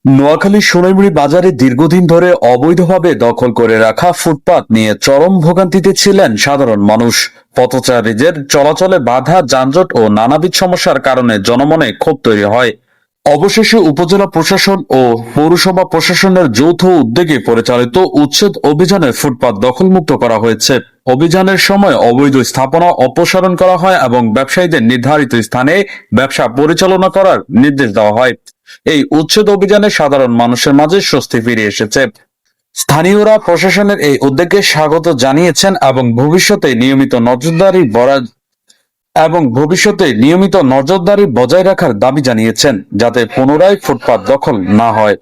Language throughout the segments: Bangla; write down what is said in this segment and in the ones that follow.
নোয়াখালীর সোনাইমুড়ি বাজারে দীর্ঘদিন ধরে অবৈধভাবে দখল করে রাখা ফুটপাত নিয়ে চরম ভোগান্তিতে ছিলেন সাধারণ মানুষ। পথচারীদের চলাচলে বাধা, যানজট ও নানাবিধ সমস্যার কারণে জনমনে ক্ষোভ তৈরি হয়। অবশেষে উপজেলা প্রশাসন ও পৌরসভা প্রশাসনের যৌথ উদ্যোগে পরিচালিত উচ্ছেদ অভিযানে ফুটপাত দখলমুক্ত করা হয়েছে। অভিযানের সময় অবৈধ স্থাপনা অপসারণ করা হয় এবং ব্যবসায়ীদের নির্ধারিত স্থানে ব্যবসা পরিচালনা করার নির্দেশ দেওয়া হয়। এই উচ্ছেদ অভিযানে সাধারণ মানুষের মাঝে স্বস্তি ফিরে এসেছে। স্থানীয়রা প্রশাসনের এই উদ্যোগকে স্বাগত জানিয়েছেন এবং ভবিষ্যতে নজরদারি বজায় রাখার দাবি জানিয়েছেন, যাতে পুনরায় ফুটপাত দখল না হয়।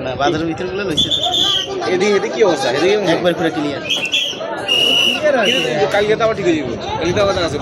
না বাজারের ভিতর গুলো লইছে তো এদিকে কি অবস্থা? এদিকে একবার করে ক্লিয়ার কালকে তো আবার ঠিক হয়ে যাবো, কালকে তো আবার আছে